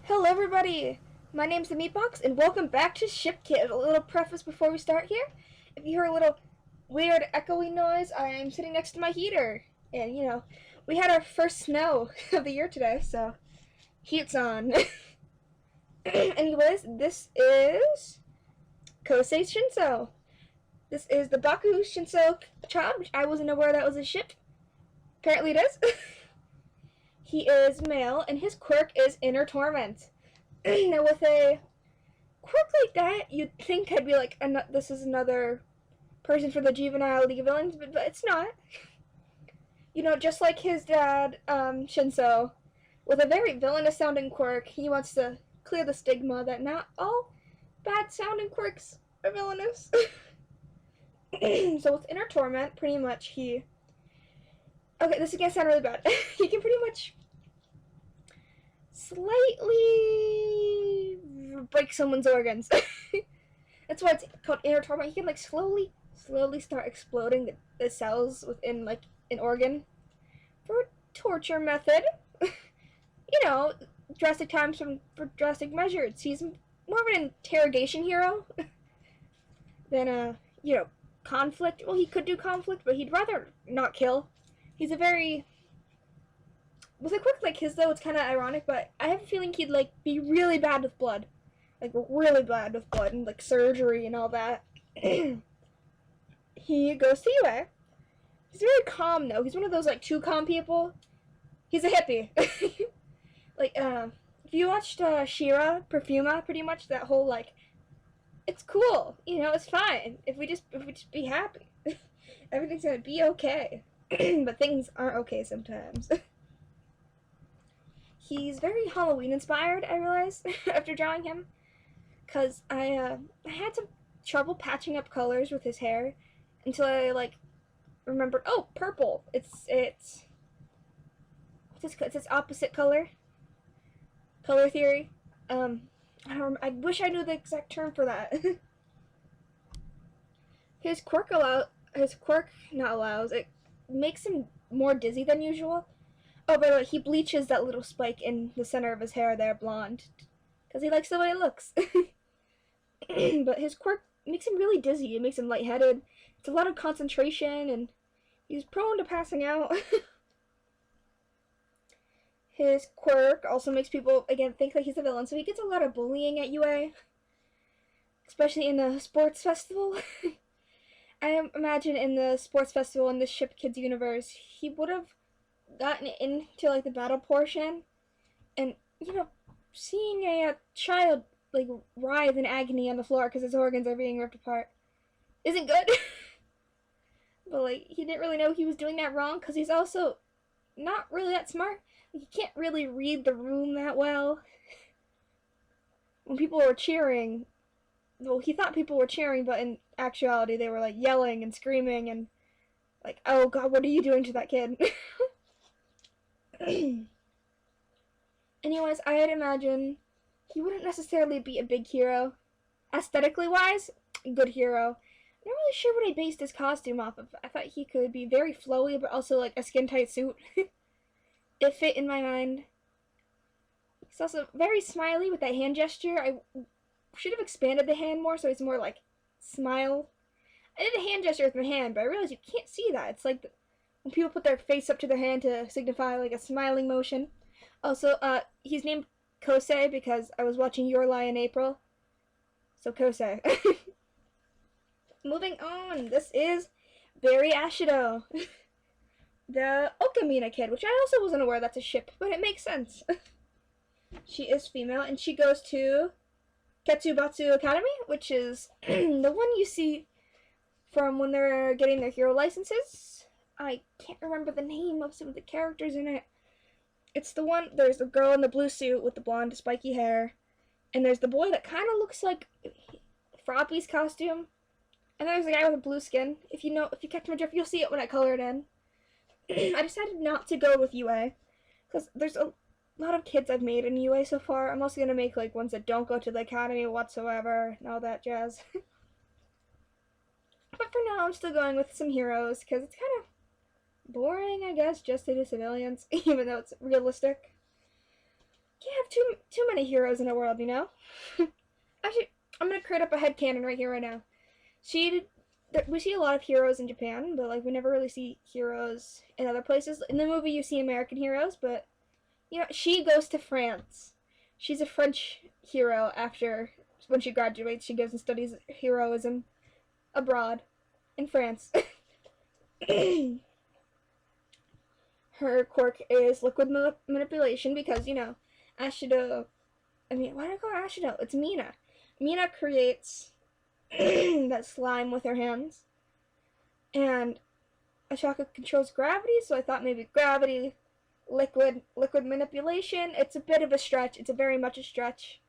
Hello everybody! My name's TheMeepBox and welcome back to Ship Kit. A little preface before we start here. If you hear a little weird echoey noise, I'm sitting next to my heater. And we had our first snow of the year today, so heat's on. Anyways, this is BakuShinso. This is the BakuShinso child, which I wasn't aware that was a ship. Apparently it is. He is male and his quirk is Inner Torment. Now with a quirk like that, you'd think I'd be like, this is another person for the juvenile League of Villains, but it's not. Just like his dad, Shinso, with a very villainous sounding quirk, he wants to clear the stigma that not all bad sounding quirks are villainous. So with Inner Torment, pretty much okay, this is gonna sound really bad. He can pretty much slightly break someone's organs. That's why it's called Inner Torment. He can like slowly start exploding the cells within like an organ for a torture method. Drastic times for drastic measures. He's more of an interrogation hero than conflict. Well, he could do conflict, but he'd rather not kill. He's a very with a quirk like his though, it's kind of ironic, but I have a feeling he'd like be really bad with blood, like really bad with blood and like surgery and all that. He goes to UA. He's very calm though. He's one of those like too calm people. He's a hippie. Like if you watched Shira Perfuma, pretty much that whole like, it's cool, it's fine if we just be happy. Everything's gonna be okay. But things aren't okay sometimes. He's very Halloween inspired, I realized, after drawing him. Because I had some trouble patching up colors with his hair until I, like, remembered, oh, purple. It's its opposite color. Color theory. I wish I knew the exact term for that. His quirk it makes him more dizzy than usual. Oh, by the way, he bleaches that little spike in the center of his hair there blonde. Because he likes the way it looks. But his quirk makes him really dizzy. It makes him lightheaded. It's a lot of concentration, and he's prone to passing out. His quirk also makes people, again, think that he's a villain. So he gets a lot of bullying at UA. Especially in the sports festival. I imagine in the sports festival in the Ship Kids universe, he would have gotten into like the battle portion, and seeing a child like writhe in agony on the floor because his organs are being ripped apart isn't good. But like he didn't really know he was doing that wrong because he's also not really that smart. Like, he can't really read the room that well. When people were cheering, well, he thought people were cheering, but in actuality they were like yelling and screaming and like, oh god, what are you doing to that kid? Anyways, I'd imagine he wouldn't necessarily be a big hero. Aesthetically wise, good hero. I'm not really sure what I based his costume off of. I thought he could be very flowy, but also like a skin-tight suit. It fit in my mind. He's also very smiley with that hand gesture. I should have expanded the hand more so it's more like smile. I did a hand gesture with my hand, but I realized you can't see that. It's like when people put their face up to their hand to signify like a smiling motion. Also, he's named Kosei because I was watching Your Lie in April. So Kosei. Moving on, this is Barry Ashido. The OchaMina kid, which I also wasn't aware that's a ship, but it makes sense. She is female, and she goes to Ketsubatsu Academy, which is the one you see from when they're getting their hero licenses. I can't remember the name of some of the characters in it. It's the one, there's the girl in the blue suit with the blonde spiky hair, and there's the boy that kind of looks like Froppy's costume, and there's the guy with the blue skin. If you catch my drift, you'll see it when I color it in. I decided not to go with UA, because there's a lot of kids I've made in UA so far. I'm also going to make like ones that don't go to the academy whatsoever, and all that jazz. But for now, I'm still going with some heroes, because it's kind of boring, I guess, just to do civilians, even though it's realistic. can't have too many heroes in the world, you know? Actually, I'm gonna create up a headcanon right here, right now. We see a lot of heroes in Japan, but like we never really see heroes in other places. In the movie, you see American heroes, but you know, she goes to France. She's a French hero after when she graduates. She goes and studies heroism abroad in France. Her quirk is liquid manipulation because, you know, Ashido. I mean, why do I call her Ashido? It's Mina. Mina creates that slime with her hands. And Ashaka controls gravity, so I thought maybe gravity, liquid manipulation. It's a bit of a stretch. It's a very much a stretch.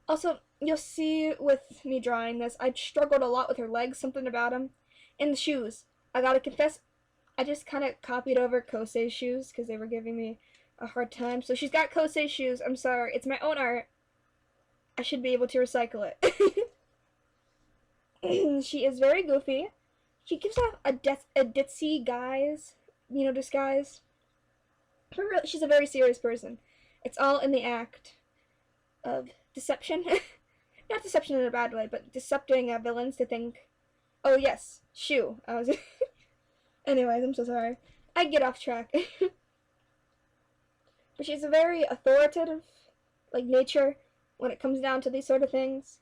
Also, you'll see with me drawing this, I struggled a lot with her legs, something about them. And the shoes. I gotta confess, I just kind of copied over Kosei's shoes because they were giving me a hard time. So she's got Kosei's shoes. I'm sorry. It's my own art. I should be able to recycle it. She is very goofy. She gives off a ditzy guise, you know, disguise. She's a very serious person. It's all in the act of deception. Not deception in a bad way, but decepting villains to think, oh yes, shoe. I was anyways, I'm so sorry. I get off track. But she's a very authoritative, like, nature when it comes down to these sort of things.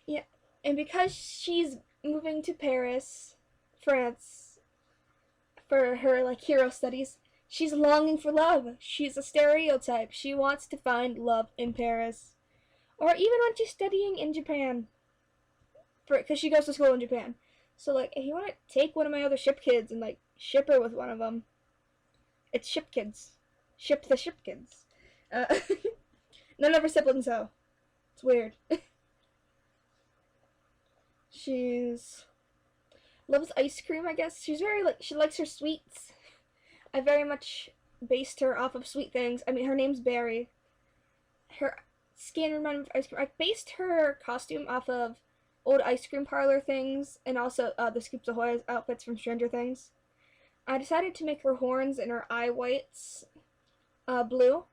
Yeah, and because she's moving to Paris, France, for her, like, hero studies, she's longing for love. She's a stereotype. She wants to find love in Paris. Or even when she's studying in Japan. Because she goes to school in Japan. So, like, if you want to take one of my other ship kids and, like, ship her with one of them, it's ship kids. Ship the ship kids. None of her siblings, though. It's weird. She's loves ice cream, I guess. She's very, like, she likes her sweets. I very much based her off of sweet things. I mean, her name's Berry. Her skin reminded me of ice cream. I based her costume off of old ice cream parlor things, and also the Scoops Ahoy outfits from Stranger Things. I decided to make her horns and her eye whites blue,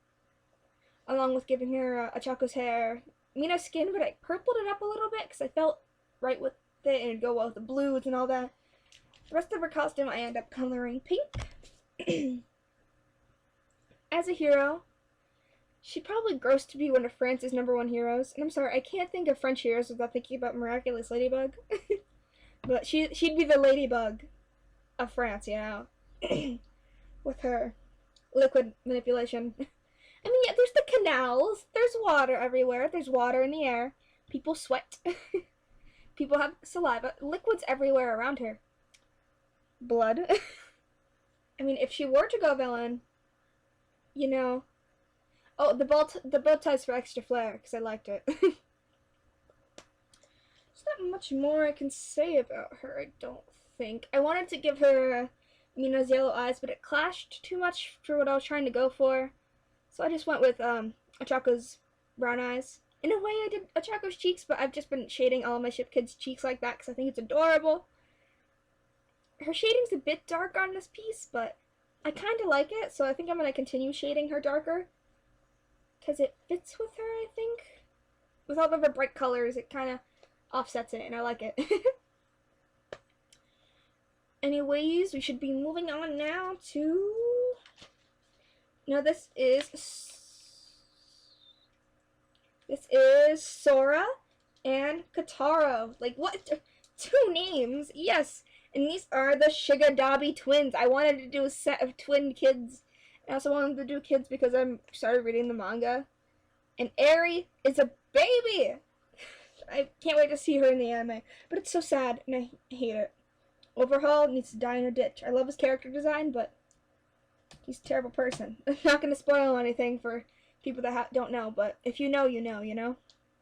along with giving her Achako's hair Mina's skin, but I purpled it up a little bit because I felt right with it and it'd go well with the blues and all that. The rest of her costume I end up coloring pink. As a hero, she'd probably gross to be one of France's #1 heroes. And I'm sorry, I can't think of French heroes without thinking about Miraculous Ladybug. But she'd be the Ladybug of France, you know, with her liquid manipulation. I mean, yeah, there's the canals, there's water everywhere, there's water in the air, people sweat, people have saliva, liquids everywhere around her. Blood. I mean, if she were to go villain, you know, oh, the bow ties for extra flair, because I liked it. There's not much more I can say about her, I don't think. I wanted to give her Mina's yellow eyes, but it clashed too much for what I was trying to go for. So I just went with Achako's brown eyes. In a way, I did Achako's cheeks, but I've just been shading all of my ship kids' cheeks like that because I think it's adorable. Her shading's a bit dark on this piece, but I kind of like it, so I think I'm going to continue shading her darker. Because it fits with her, I think. With all of her bright colors, it kind of offsets it, and I like it. Anyways, we should be moving on now to... No, this is Sora and Kataro. Like, what? 2 names? Yes. And these are the ShigaDabi twins. I wanted to do a set of twin kids. I also wanted to do kids because I started reading the manga. And Eri is a baby! I can't wait to see her in the anime. But it's so sad, and I hate it. Overhaul needs to die in a ditch. I love his character design, but he's a terrible person. I'm not going to spoil anything for people that don't know, but if you know, you know, you know?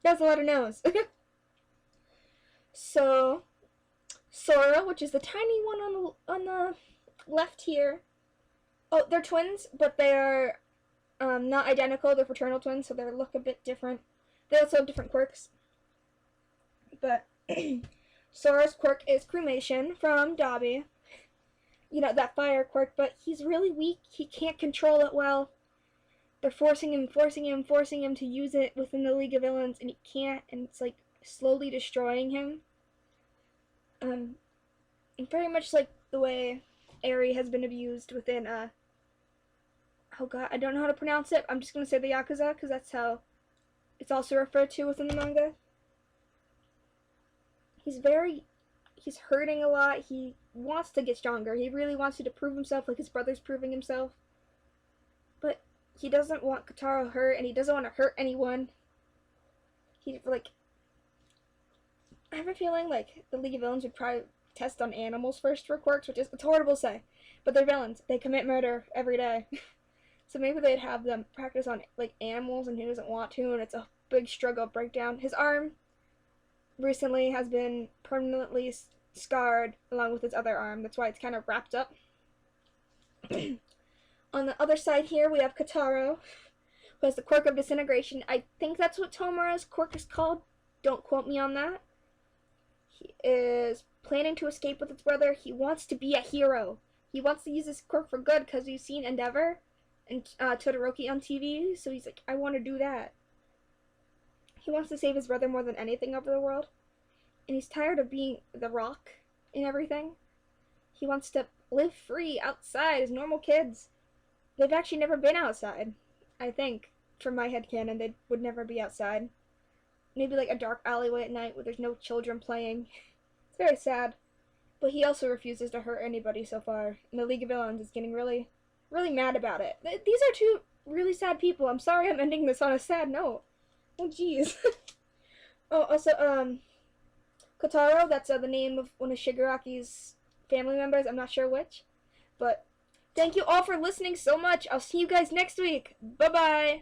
That's a lot of no's. So, Sora, which is the tiny one on the left here. Oh, they're twins, but they are not identical. They're fraternal twins, so they look a bit different. They also have different quirks. But Sora's quirk is cremation from Dabi. You know, that fire quirk, but he's really weak. He can't control it well. they're forcing him to use it within the League of Villains, and he can't, and it's like slowly destroying him. And very much like the way Eri has been abused within, oh god, I don't know how to pronounce it. I'm just gonna say the Yakuza, because that's how it's also referred to within the manga. He's hurting a lot. He wants to get stronger. He really wants to prove himself like his brother's proving himself. But he doesn't want Kotaro hurt, and he doesn't want to hurt anyone. He, like, I have a feeling, like, the League of Villains would probably test on animals first for quirks, which is, it's horrible to say. But they're villains. They commit murder every day. So maybe they'd have them practice on, like, animals, and he doesn't want to, and it's a big struggle breakdown. His arm recently has been permanently scarred along with his other arm. That's why it's kind of wrapped up. On the other side here, we have Kotaro, who has the quirk of disintegration. I think that's what Tomura's quirk is called. Don't quote me on that. He is planning to escape with his brother. He wants to be a hero. He wants to use his quirk for good because he's seen Endeavor and Todoroki on TV, so he's like, I want to do that. He wants to save his brother more than anything over the world. And he's tired of being the Rock and everything. He wants to live free outside as normal kids. They've actually never been outside, I think. From my headcanon, they would never be outside. Maybe like a dark alleyway at night where there's no children playing. It's very sad. But he also refuses to hurt anybody so far. And the League of Villains is getting really, really mad about it. These are two really sad people. I'm sorry I'm ending this on a sad note. Oh, jeez. Oh, also, Kotaro, that's the name of one of Shigaraki's family members. I'm not sure which. But thank you all for listening so much. I'll see you guys next week. Bye-bye.